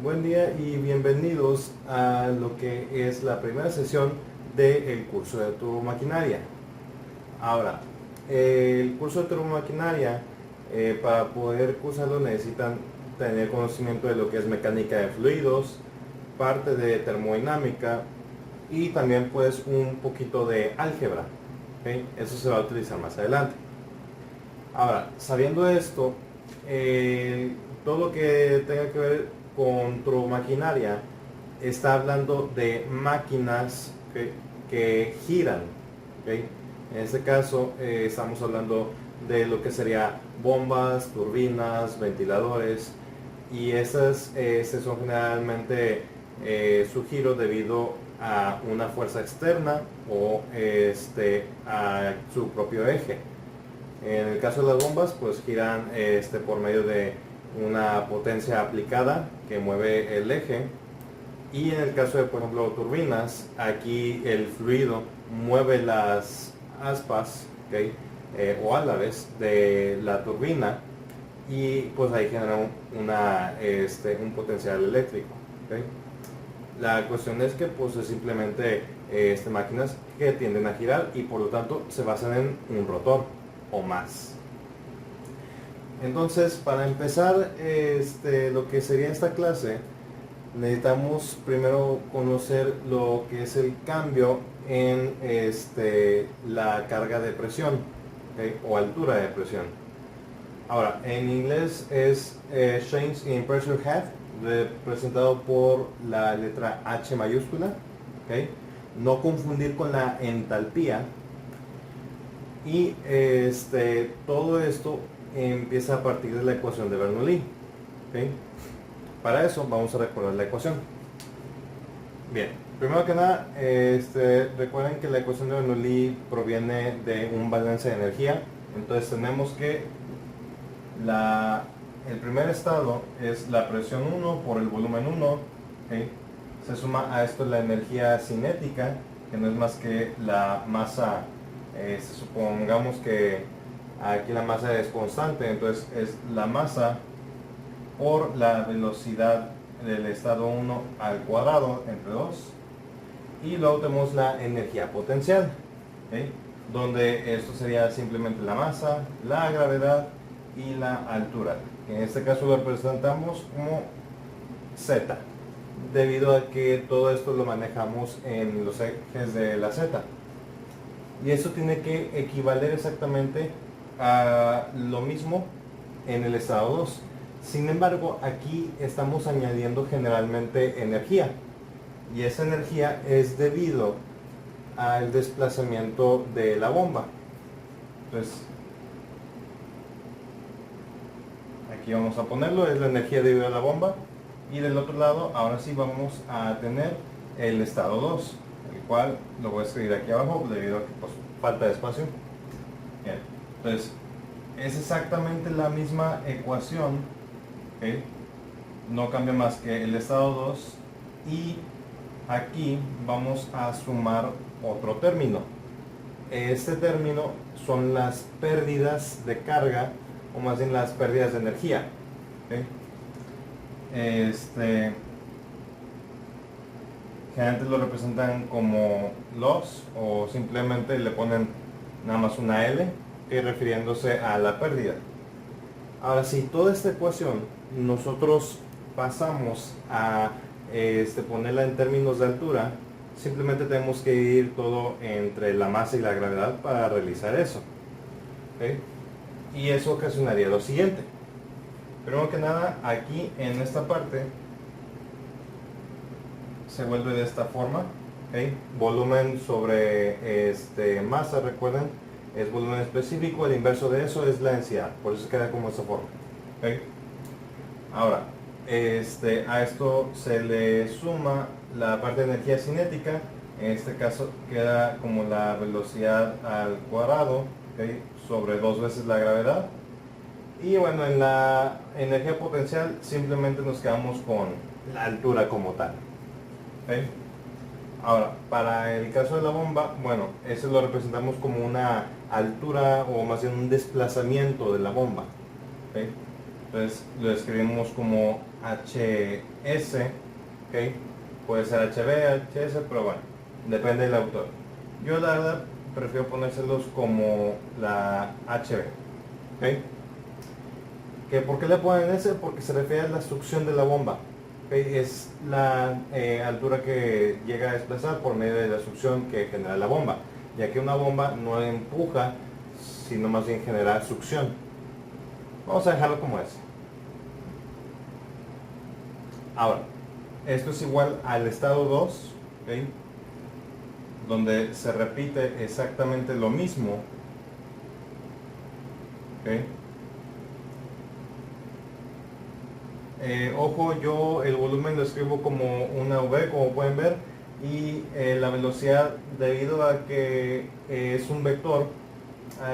Buen día y bienvenidos a lo que es la primera sesión del curso de turbomaquinaria. Ahora, el curso de turbomaquinaria, para poder cursarlo necesitan tener conocimiento de lo que es mecánica de fluidos, parte de termodinámica y también pues un poquito de álgebra. ¿Ok? Eso se va a utilizar más adelante. Ahora, sabiendo esto, todo lo que tenga que ver con turbomaquinaria está hablando de máquinas que giran. ¿Ok? En este caso, estamos hablando de lo que sería bombas, turbinas, ventiladores, y esas se son generalmente su giro debido a una fuerza externa o a su propio eje. En el caso de las bombas, pues giran por medio de una potencia aplicada que mueve el eje. Y en el caso de, por ejemplo, turbinas, aquí el fluido mueve las aspas, ¿okay? O álabes de la turbina, y pues ahí genera un potencial eléctrico. ¿Okay? La cuestión es que pues es simplemente máquinas que tienden a girar y por lo tanto se basan en un rotor o más. Entonces, para empezar lo que sería esta clase, necesitamos primero conocer lo que es el cambio en la carga de presión, ¿okay? O altura de presión. Ahora, en inglés es change in pressure head, representado por la letra H mayúscula, ¿okay? No confundir con la entalpía. Y todo esto empieza a partir de la ecuación de Bernoulli. ¿Okay? Para eso vamos a recordar la ecuación. Bien, primero que nada, recuerden que la ecuación de Bernoulli proviene de un balance de energía. Entonces tenemos que el primer estado es la presión 1 por el volumen 1. ¿Okay? Se suma a esto la energía cinética, que no es más que la masa. Supongamos que aquí la masa es constante, entonces es la masa por la velocidad del estado 1 al cuadrado entre 2. Y luego tenemos la energía potencial, ¿okay? Donde esto sería simplemente la masa, la gravedad y la altura. En este caso lo representamos como Z, debido a que todo esto lo manejamos en los ejes de la Z. Y eso tiene que equivaler exactamente a lo mismo en el estado 2. Sin embargo, aquí estamos añadiendo generalmente energía. Y esa energía es debido al desplazamiento de la bomba. Entonces, aquí vamos a ponerlo, es la energía debido a la bomba. Y del otro lado, ahora sí vamos a tener el estado 2, el cual lo voy a escribir aquí abajo debido a que pues, falta de espacio. Bien. Entonces, es exactamente la misma ecuación, ¿okay? No cambia más que el estado 2, y aquí vamos a sumar otro término. Este término son las pérdidas de carga, o más bien las pérdidas de energía. ¿Okay? Generalmente lo representan como loss, o simplemente le ponen nada más una L, refiriéndose a la pérdida. Ahora, si toda esta ecuación nosotros pasamos a ponerla en términos de altura, simplemente tenemos que dividir todo entre la masa y la gravedad para realizar eso. ¿Okay? Y eso ocasionaría lo siguiente. Primero que nada, aquí en esta parte se vuelve de esta forma. ¿Okay? Volumen sobre masa, recuerden, es volumen específico. El inverso de eso es la densidad, por eso queda como esta forma. ¿Okay? Ahora, a esto se le suma la parte de energía cinética. En este caso queda como la velocidad al cuadrado, ¿okay? Sobre 2 veces la gravedad. Y bueno, en la energía potencial simplemente nos quedamos con la altura como tal. ¿Okay? Ahora, para el caso de la bomba, bueno, eso lo representamos como una altura, o más bien un desplazamiento de la bomba. ¿Okay? Entonces lo escribimos como HS, ¿ok? Puede ser HB, HS, pero bueno, depende del autor. Yo la verdad prefiero ponérselos como la HB, ¿ok? ¿Por qué le ponen ese? Porque se refiere a la succión de la bomba. ¿Okay? Es la altura que llega a desplazar por medio de la succión que genera la bomba, ya que una bomba no empuja, sino más bien genera succión. Vamos a dejarlo como es. Ahora, esto es igual al estado 2, ¿okay? Donde se repite exactamente lo mismo, ¿okay? Ojo, yo el volumen lo escribo como una V, como pueden ver, y la velocidad, debido a que es un vector,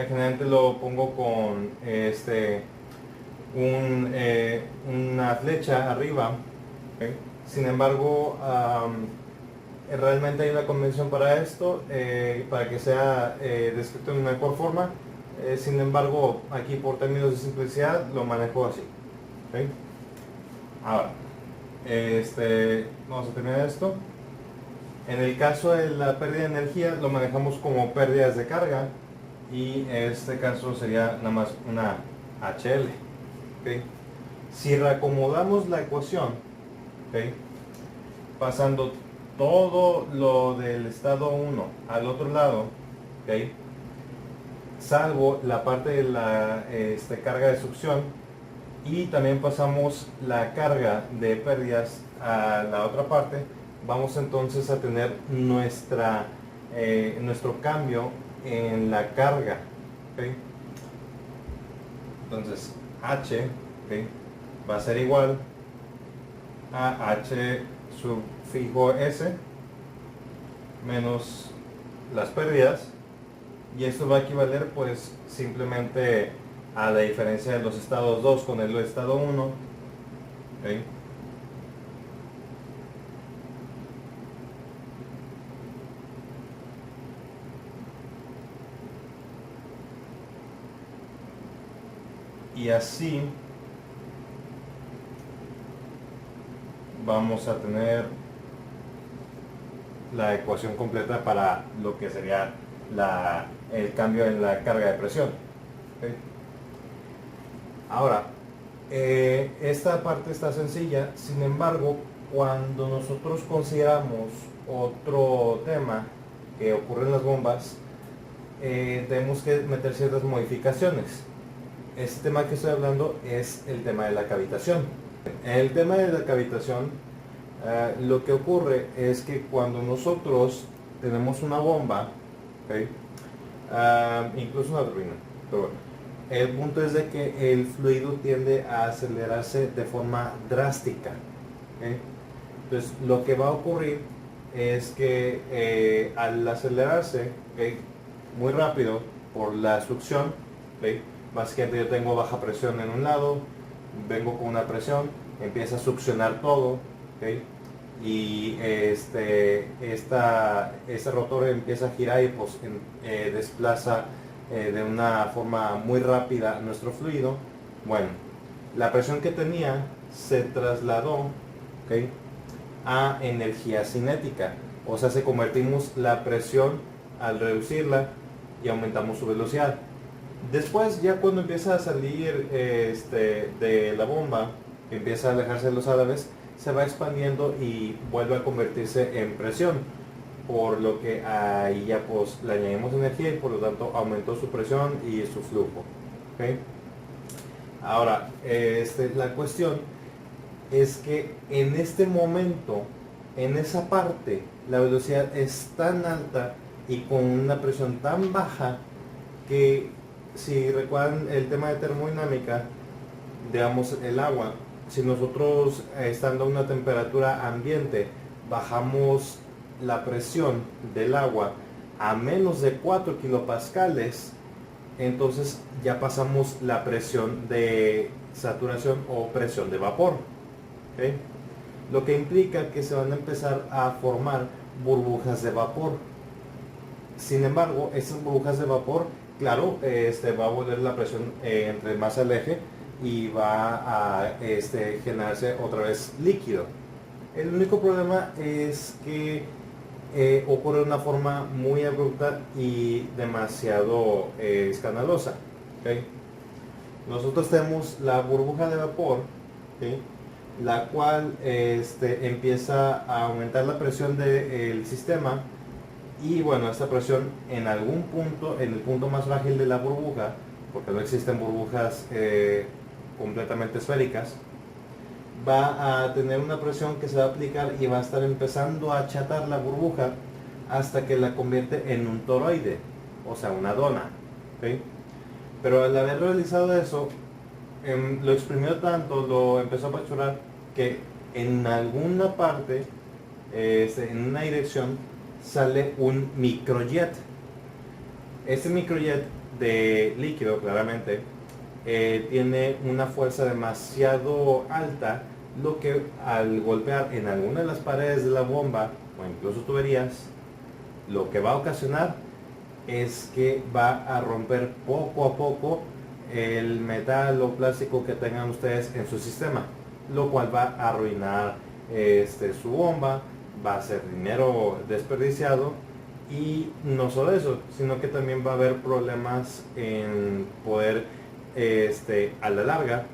generalmente lo pongo con una flecha arriba, ¿okay? Sin embargo, realmente hay una convención para esto, para que sea descrito en mejor forma. Sin embargo, aquí por términos de simplicidad lo manejo así, ¿okay? Ahora, vamos a terminar esto. En el caso de la pérdida de energía lo manejamos como pérdidas de carga, y en este caso sería nada más una HL, ¿okay? Si reacomodamos la ecuación, ¿okay? Pasando todo lo del estado 1 al otro lado, ¿okay? Salvo la parte de la carga de succión, y también pasamos la carga de pérdidas a la otra parte, vamos entonces a tener nuestro cambio en la carga, ¿okay? Entonces H, ¿okay? Va a ser igual a H sufijo S menos las pérdidas, y esto va a equivaler pues simplemente a la diferencia de los estados 2 con el estado 1, ¿okay? Y así vamos a tener la ecuación completa para lo que sería el cambio en la carga de presión, ¿okay? Ahora, esta parte está sencilla. Sin embargo, cuando nosotros consideramos otro tema que ocurre en las bombas, tenemos que meter ciertas modificaciones. Este tema que estoy hablando es el tema de la cavitación. El tema de la cavitación, lo que ocurre es que cuando nosotros tenemos una bomba, ¿okay? Incluso una turbina, pero bueno, el punto es de que el fluido tiende a acelerarse de forma drástica, ¿okay? Entonces lo que va a ocurrir es que al acelerarse, ¿okay?, muy rápido por la succión, ¿okay?, básicamente yo tengo baja presión en un lado, vengo con una presión, empieza a succionar todo, ¿okay?, y este rotor empieza a girar y pues, desplaza de una forma muy rápida nuestro fluido. Bueno, la presión que tenía se trasladó, ¿okay?, a energía cinética, o sea, se convertimos la presión al reducirla y aumentamos su velocidad. Después, ya cuando empieza a salir de la bomba, empieza a alejarse de los álabes, se va expandiendo y vuelve a convertirse en presión, por lo que ahí ya pues le añadimos energía y por lo tanto aumentó su presión y su flujo, ¿okay? Ahora, la cuestión es que en este momento, en esa parte, la velocidad es tan alta y con una presión tan baja que, si recuerdan el tema de termodinámica, digamos el agua, si nosotros estando a una temperatura ambiente bajamos la presión del agua a menos de 4 kilopascales, entonces ya pasamos la presión de saturación o presión de vapor, ¿okay? Lo que implica que se van a empezar a formar burbujas de vapor. Sin embargo, estas burbujas de vapor, claro, va a volver la presión entre más aleje, y va a generarse otra vez líquido. El único problema es que ocurre de una forma muy abrupta y demasiado escandalosa. ¿Okay? Nosotros tenemos la burbuja de vapor, ¿okay? La cual empieza a aumentar la presión del sistema, y bueno, esta presión en algún punto, en el punto más frágil de la burbuja, porque no existen burbujas completamente esféricas, va a tener una presión que se va a aplicar y va a estar empezando a achatar la burbuja hasta que la convierte en un toroide, o sea, una dona. ¿Okay? Pero al haber realizado eso, lo exprimió tanto, lo empezó a apachurar, que en alguna parte, en una dirección, sale un microjet. Este microjet de líquido, claramente, tiene una fuerza demasiado alta, lo que al golpear en alguna de las paredes de la bomba o incluso tuberías, lo que va a ocasionar es que va a romper poco a poco el metal o plástico que tengan ustedes en su sistema, lo cual va a arruinar su bomba, va a ser dinero desperdiciado, y no solo eso, sino que también va a haber problemas en poder a la larga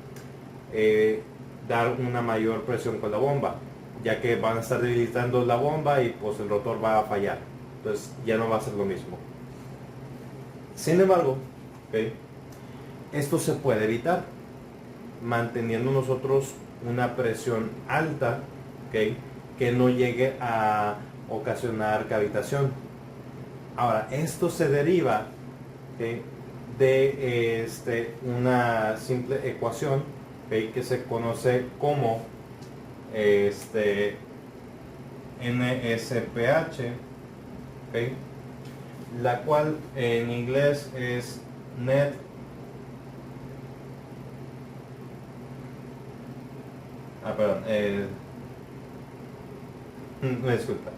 dar una mayor presión con la bomba, ya que van a estar debilitando la bomba y pues el rotor va a fallar, entonces ya no va a ser lo mismo. Sin embargo, ¿okay? Esto se puede evitar manteniendo nosotros una presión alta, ¿okay? Que no llegue a ocasionar cavitación. Ahora, esto se deriva, ¿okay? De una simple ecuación, ¿okay? Que se conoce como NSPH, ¿okay? La cual en inglés es net me disculpa,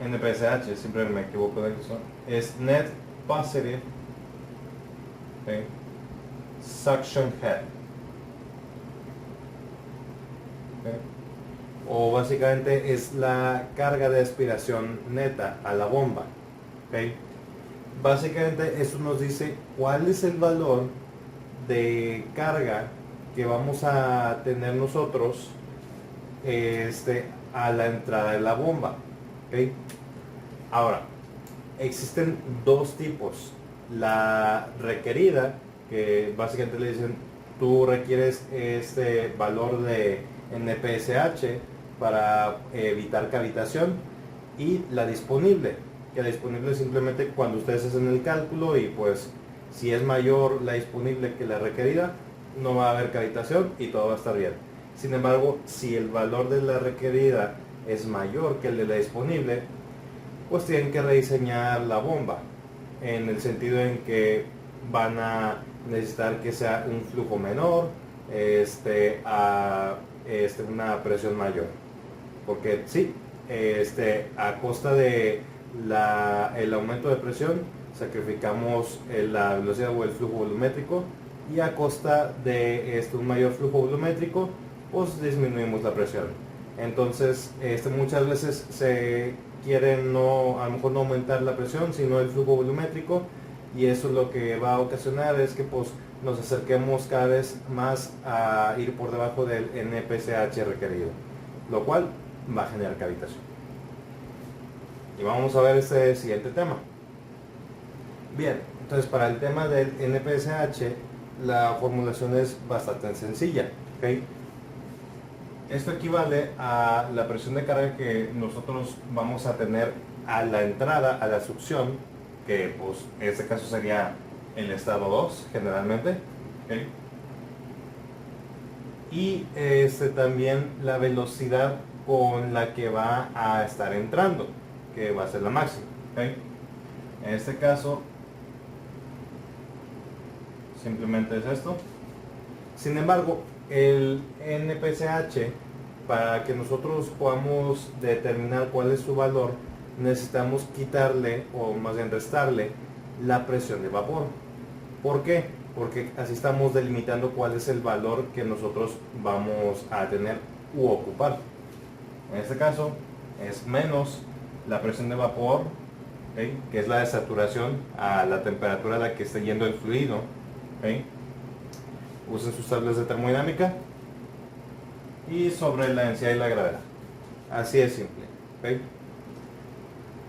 NPSH, siempre me equivoco de eso, es net positive, ¿okay? Suction head, ¿okay? O básicamente es la carga de aspiración neta a la bomba. ¿Okay? Básicamente esto nos dice cuál es el valor de carga que vamos a tener nosotros a la entrada de la bomba. ¿Okay? Ahora, existen dos tipos. La requerida, que básicamente le dicen tú requieres este valor de NPSH para evitar cavitación, y la disponible, que la disponible es simplemente cuando ustedes hacen el cálculo y pues si es mayor la disponible que la requerida, no va a haber cavitación y todo va a estar bien. Sin embargo, si el valor de la requerida es mayor que el de la disponible, pues tienen que rediseñar la bomba, en el sentido en que van a necesitar que sea un flujo menor a una presión mayor, porque sí, a costa de el aumento de presión sacrificamos la velocidad o el flujo volumétrico, y a costa de un mayor flujo volumétrico pues disminuimos la presión. Entonces muchas veces se quiere a lo mejor no aumentar la presión sino el flujo volumétrico, y eso lo que va a ocasionar es que pues nos acerquemos cada vez más a ir por debajo del NPSH requerido, lo cual va a generar cavitación. Y vamos a ver este siguiente tema. Bien, entonces para el tema del NPSH la formulación es bastante sencilla, ¿okay? Esto equivale a la presión de carga que nosotros vamos a tener a la entrada, a la succión, que pues en este caso sería el estado 2 generalmente, ¿okay? Y también la velocidad con la que va a estar entrando, que va a ser la máxima, ¿okay? En este caso simplemente es esto. Sin embargo, el NPSH, para que nosotros podamos determinar cuál es su valor, necesitamos quitarle, o más bien restarle, la presión de vapor. ¿Por qué? porque así estamos delimitando cuál es el valor que nosotros vamos a tener u ocupar. En este caso es menos la presión de vapor, ¿okay?, que es la de saturación, a la temperatura a la que esté yendo el fluido. ¿Okay? Usen sus tablas de termodinámica y sobre la densidad y la gravedad. Así es simple. ¿Okay?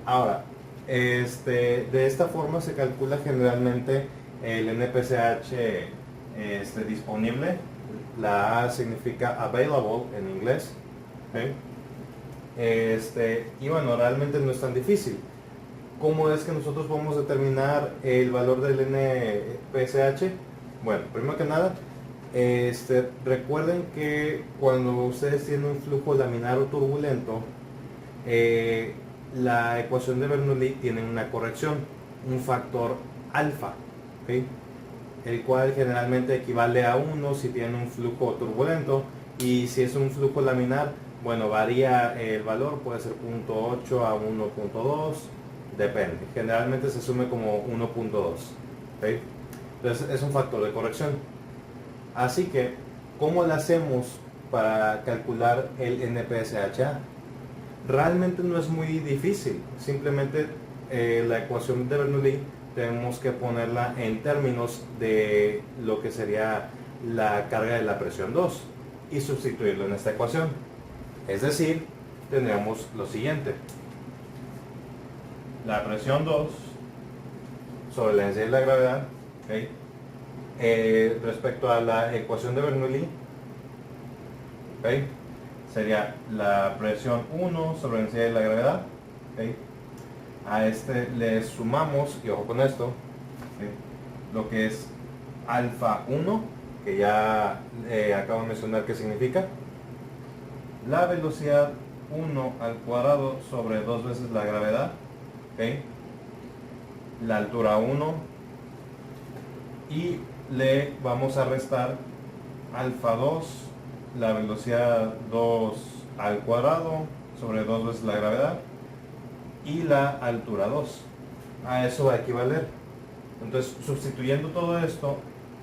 Ahora, de esta forma se calcula generalmente el NPCH disponible. La A significa available en inglés. ¿Okay? Y bueno, realmente no es tan difícil. ¿Cómo es que nosotros podemos determinar el valor del NPCH? Bueno, primero que nada, recuerden que cuando ustedes tienen un flujo laminar o turbulento, la ecuación de Bernoulli tiene una corrección, un factor alfa, ¿okay?, el cual generalmente equivale a 1 si tienen un flujo turbulento, y si es un flujo laminar, bueno, varía el valor, puede ser 0.8 a 1.2, depende. Generalmente se asume como 1.2. ¿Okay? Entonces es un factor de corrección. Así que, ¿cómo lo hacemos para calcular el NPSHA? Realmente no es muy difícil. Simplemente la ecuación de Bernoulli tenemos que ponerla en términos de lo que sería la carga de la presión 2 y sustituirlo en esta ecuación. Es decir, tendríamos lo siguiente: la presión 2 sobre la densidad y la gravedad, ¿okay?, respecto a la ecuación de Bernoulli, ¿okay?, sería la presión 1 sobre la densidad y la gravedad, ¿okay?, a le sumamos, y ojo con esto, ¿okay?, lo que es alfa 1, que ya acabo de mencionar qué significa, la velocidad 1 al cuadrado sobre 2 veces la gravedad, ¿okay?, la altura 1, y le vamos a restar alfa 2, la velocidad 2 al cuadrado sobre 2 veces la gravedad, y la altura 2. A eso va a equivaler. Entonces, sustituyendo todo esto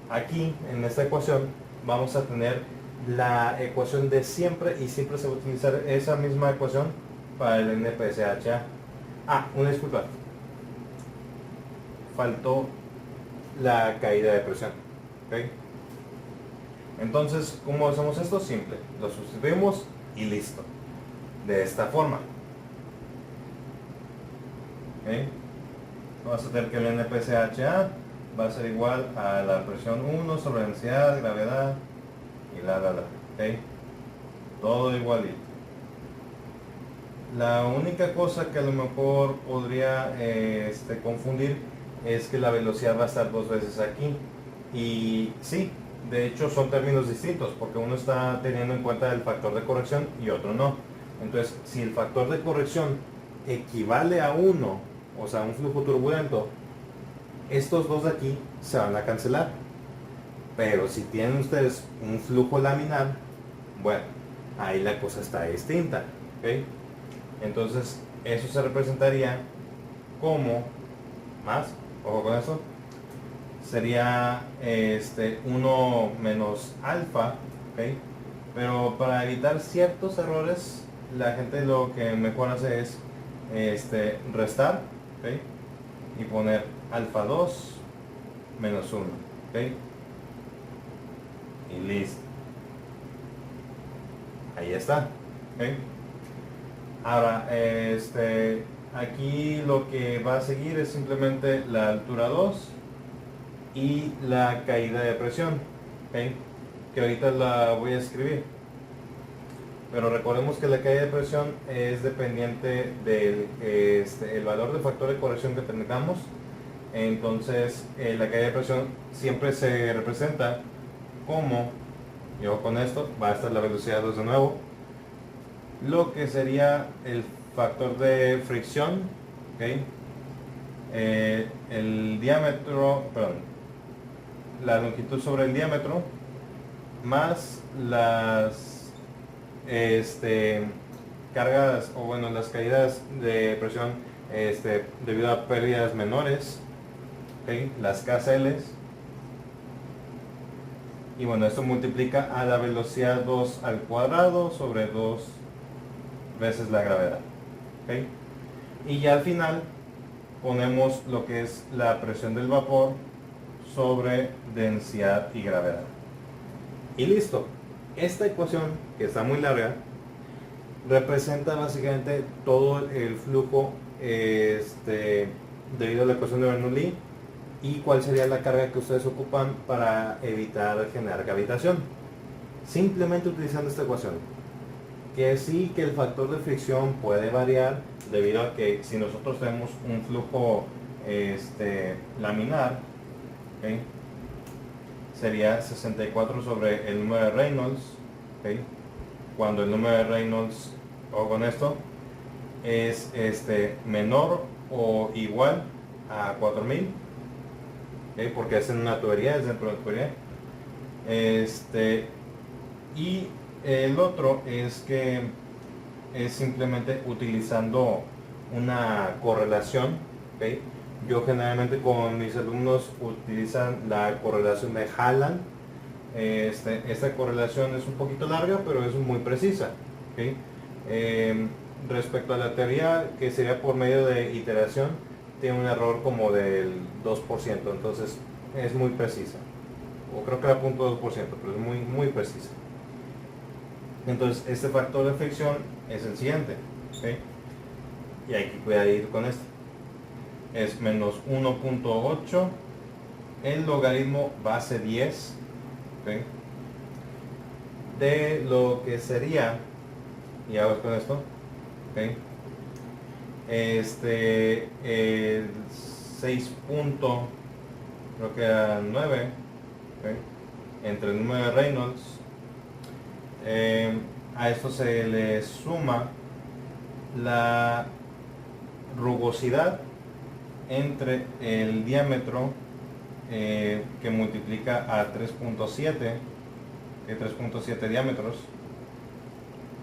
aquí en esta ecuación, vamos a tener la ecuación de siempre, y siempre se va a utilizar esa misma ecuación para el NPSHA. Una disculpa, faltó la caída de presión. ¿Okay? Entonces, ¿cómo hacemos esto? Simple, lo sustituimos y listo, de esta forma. ¿Okay? Vamos a tener que el NPCHA va a ser igual a la presión 1 sobre la densidad, gravedad y ¿okay? Todo igualito. La única cosa que a lo mejor podría confundir es que la velocidad va a estar 2 veces aquí, y sí, de hecho son términos distintos, porque uno está teniendo en cuenta el factor de corrección y otro no. Entonces, si el factor de corrección equivale a 1, o sea, un flujo turbulento, estos dos de aquí se van a cancelar. Pero si tienen ustedes un flujo laminar, bueno, ahí la cosa está distinta. ¿Okay? Entonces, eso se representaría como, ojo con eso, sería 1 menos alfa. ¿Okay? Pero para evitar ciertos errores, la gente lo que mejor hace es restar, ¿okay?, y poner alfa 2 menos 1, ¿okay?, y listo. Ahí está. ¿Okay? Ahora, aquí lo que va a seguir es simplemente la altura 2 y la caída de presión, ¿okay?, que ahorita la voy a escribir. Pero recordemos que la caída de presión es dependiente del el valor del factor de corrección que tengamos. Entonces, la caída de presión siempre se representa como, yo con esto, va a estar la velocidad 2 de nuevo, lo que sería el factor de fricción, ¿okay?, el diámetro, perdón, la longitud sobre el diámetro, más las cargas, o bueno, las caídas de presión debido a pérdidas menores, ¿okay?, las KCLs, Y bueno, esto multiplica a la velocidad 2 al cuadrado sobre 2 veces la gravedad. ¿Okay? Y ya al final ponemos lo que es la presión del vapor sobre densidad y gravedad. Y listo. Esta ecuación, que está muy larga, representa básicamente todo el flujo debido a la ecuación de Bernoulli y cuál sería la carga que ustedes ocupan para evitar generar cavitación. Simplemente utilizando esta ecuación. Que sí que el factor de fricción puede variar debido a que si nosotros tenemos un flujo laminar, ¿okay? Sería 64 sobre el número de Reynolds, ¿okay? Cuando el número de Reynolds, o con esto, es menor o igual a 4000, ¿okay? Porque es en una tubería, es dentro de la tubería. Y el otro es que es simplemente utilizando una correlación, ¿okay? Yo generalmente con mis alumnos utilizan la correlación de Hallan. Esta correlación es un poquito larga, pero es muy precisa, ¿okay? Respecto a la teoría, que sería por medio de iteración, tiene un error como del 2%, entonces es muy precisa. O creo que era 0.2%, pero es muy, muy precisa. Entonces, este factor de fricción es el siguiente, ¿okay? Y hay que cuidar ir con esto. Es menos 1.8 el logaritmo base 10, ¿okay? De lo que sería, y hago con esto, ¿okay? El 6 creo que era 9, ¿okay? Entre el número de Reynolds. A esto se le suma la rugosidad entre el diámetro que multiplica a 3.7 diámetros.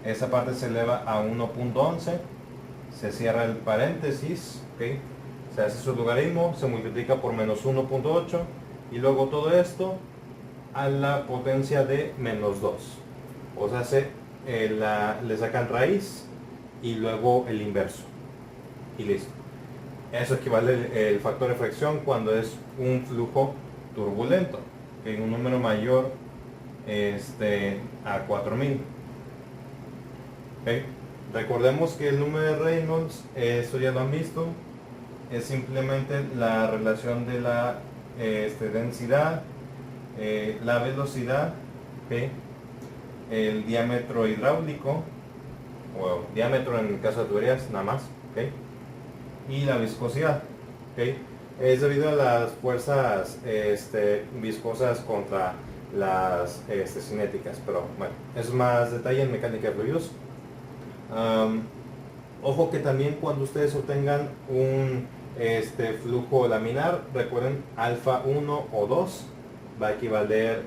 Esa parte se eleva a 1.11, se cierra el paréntesis, ¿okay? Se hace su logaritmo, se multiplica por menos 1.8 y luego todo esto a la potencia de menos 2. O sea, le sacan raíz y luego el inverso. Y listo. Eso equivale el factor de fricción cuando es un flujo turbulento, que un número mayor a 4000. ¿Okay? Recordemos que el número de Reynolds, eso ya lo han visto, es simplemente la relación de la densidad, la velocidad, ¿okay? El diámetro hidráulico, o diámetro en el caso de tuberías, nada más, ¿okay? Y la viscosidad, ¿okay? Es debido a las fuerzas viscosas contra las cinéticas, pero bueno, es más detalle en mecánica de fluidos. Ojo que también cuando ustedes obtengan un flujo laminar, recuerden alfa 1 o 2 va a equivaler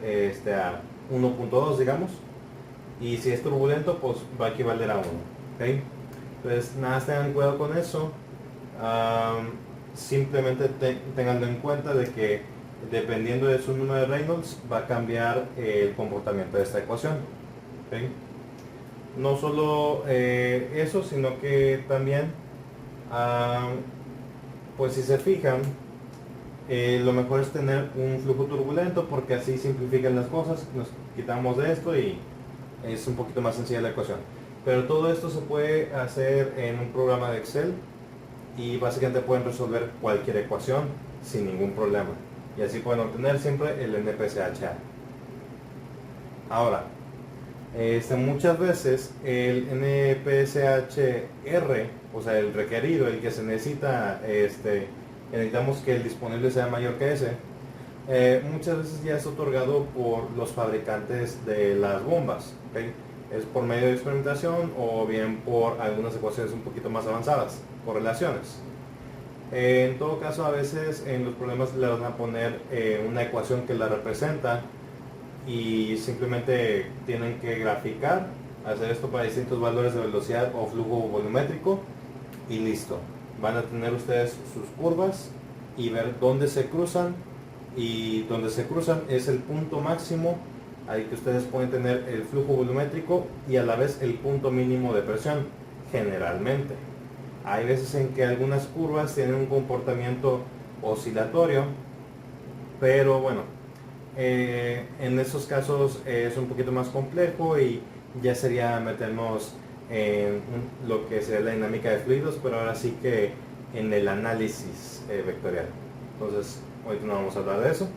a 1.2, digamos, y si es turbulento pues va a equivaler a 1, ¿okay? Entonces nada, tengan cuidado con eso. Simplemente tenganlo en cuenta de que dependiendo de su número de Reynolds va a cambiar el comportamiento de esta ecuación, ¿okay? No solo eso, sino que también pues si se fijan, lo mejor es tener un flujo turbulento porque así simplifican las cosas, nos quitamos de esto y es un poquito más sencilla la ecuación. Pero todo esto se puede hacer en un programa de Excel y básicamente pueden resolver cualquier ecuación sin ningún problema. Y así pueden obtener siempre el NPCHA. Ahora, muchas veces el NPCHR, o sea el requerido, el que se necesita, necesitamos que el disponible sea mayor que ese, muchas veces ya es otorgado por los fabricantes de las bombas, ¿okay? Es por medio de experimentación o bien por algunas ecuaciones un poquito más avanzadas, correlaciones. En todo caso, a veces en los problemas le van a poner una ecuación que la representa y simplemente tienen que graficar, hacer esto para distintos valores de velocidad o flujo volumétrico y listo. Van a tener ustedes sus curvas y ver dónde se cruzan, y donde se cruzan es el punto máximo Ahí que ustedes pueden tener el flujo volumétrico y a la vez el punto mínimo de presión, generalmente. Hay veces en que algunas curvas tienen un comportamiento oscilatorio, pero bueno, en esos casos es un poquito más complejo y ya sería meternos en lo que sería la dinámica de fluidos, pero ahora sí que en el análisis vectorial. Entonces, hoy no vamos a hablar de eso.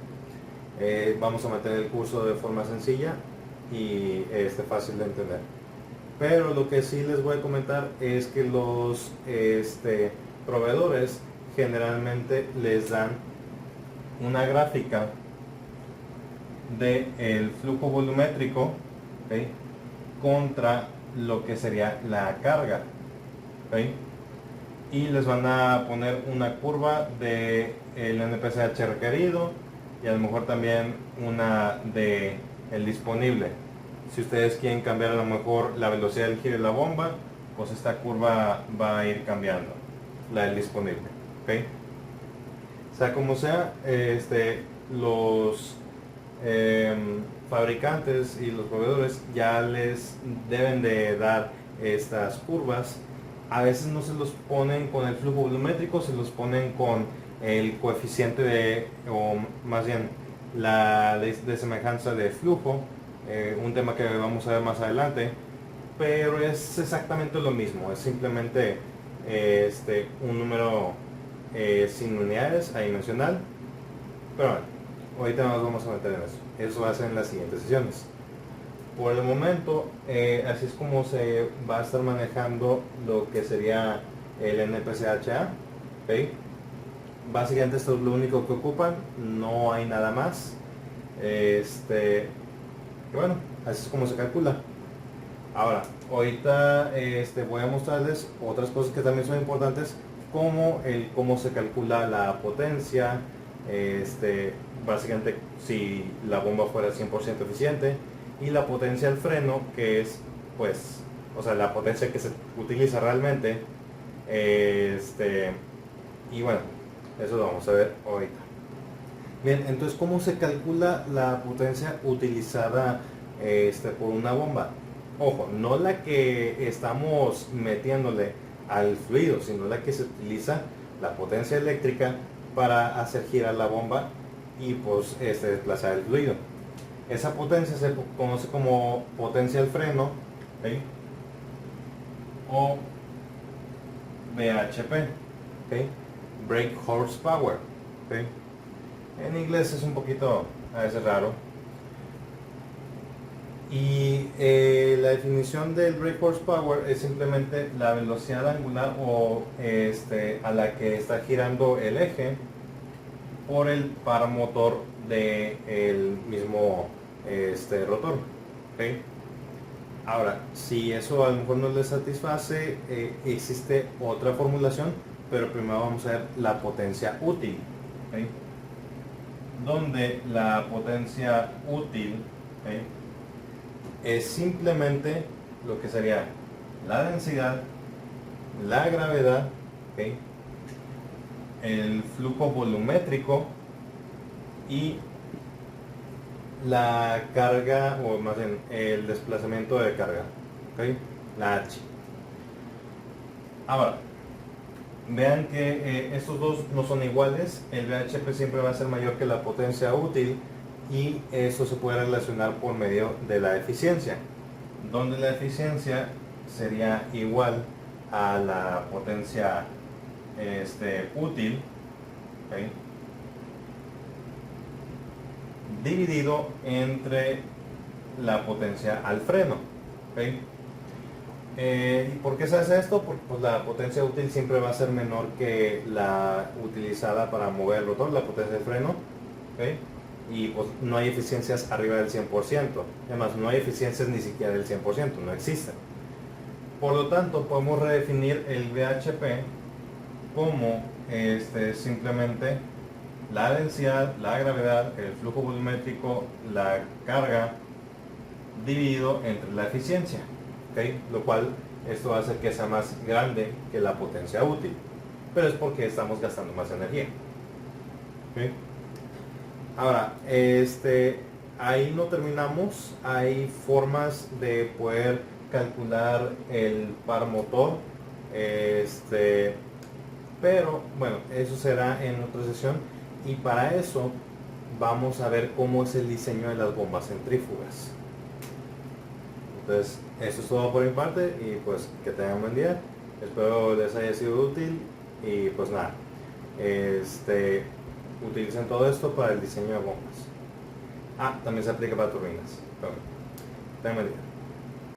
Vamos a mantener el curso de forma sencilla y fácil de entender. Pero lo que sí les voy a comentar es que los proveedores generalmente les dan una gráfica del flujo volumétrico, ¿okay?, contra lo que sería la carga, ¿okay?, y les van a poner una curva de el NPCH requerido y a lo mejor también una de el disponible. Si ustedes quieren cambiar a lo mejor la velocidad del giro de la bomba, pues esta curva va a ir cambiando, la del disponible, ¿okay? Sea como sea, los fabricantes y los proveedores ya les deben de dar estas curvas. A veces no se los ponen con el flujo volumétrico, se los ponen con el coeficiente de, o más bien la de semejanza de flujo, un tema que vamos a ver más adelante, pero es exactamente lo mismo, es simplemente un número sin unidades adimensional. Pero bueno, ahorita nos vamos a meter en eso. Eso va a ser en las siguientes sesiones. Por el momento, así es como se va a estar manejando lo que sería el NPCHA. ¿Okay? Básicamente esto es lo único que ocupan, no hay nada más. Y bueno, así es como se calcula. Ahora, ahorita voy a mostrarles otras cosas que también son importantes, como el cómo se calcula la potencia, básicamente si la bomba fuera 100% eficiente, y la potencia del freno, que es, pues, o sea, la potencia que se utiliza realmente. Y bueno, eso lo vamos a ver ahorita. Bien, entonces, ¿cómo se calcula la potencia utilizada por una bomba? Ojo, no la que estamos metiéndole al fluido, sino la que se utiliza, la potencia eléctrica, para hacer girar la bomba y pues desplazar el fluido. Esa potencia se conoce como potencia del freno, ¿okay?, o BHP, ¿okay?, brake horsepower, ¿okay? En inglés es un poquito a veces raro. Y la definición del brake horsepower es simplemente la velocidad angular o a la que está girando el eje por el par motor del mismo rotor, ¿okay? Ahora, si eso a lo mejor no les satisface, existe otra formulación, pero primero vamos a ver la potencia útil, ¿okay?, donde la potencia útil, ¿okay?, es simplemente lo que sería la densidad, la gravedad, ¿okay?, el flujo volumétrico y la carga, o más bien el desplazamiento de carga, ¿okay?, la H. Ahora, vean que estos dos no son iguales. El VHP siempre va a ser mayor que la potencia útil, y eso se puede relacionar por medio de la eficiencia, donde la eficiencia sería igual a la potencia útil, ¿okay?, dividido entre la potencia al freno, ¿okay? ¿Y por qué se hace esto? Porque pues, la potencia útil siempre va a ser menor que la utilizada para mover el rotor, la potencia del freno, ¿okay?, y pues no hay eficiencias arriba del 100%, además no hay eficiencias ni siquiera del 100%, no existen. Por lo tanto, podemos redefinir el VHP como simplemente la densidad, la gravedad, el flujo volumétrico, la carga, dividido entre la eficiencia, ¿okay?, lo cual esto va a hacer que sea más grande que la potencia útil, pero es porque estamos gastando más energía, ¿okay? Ahora, ahí no terminamos. Hay formas de poder calcular el par motor, pero bueno, eso será en otra sesión, y para eso vamos a ver cómo es el diseño de las bombas centrífugas. Entonces, eso es todo por mi parte, y pues que tengan un buen día. Espero les haya sido útil, y pues nada, utilicen todo esto para el diseño de bombas. También se aplica para turbinas. Tengan buen día.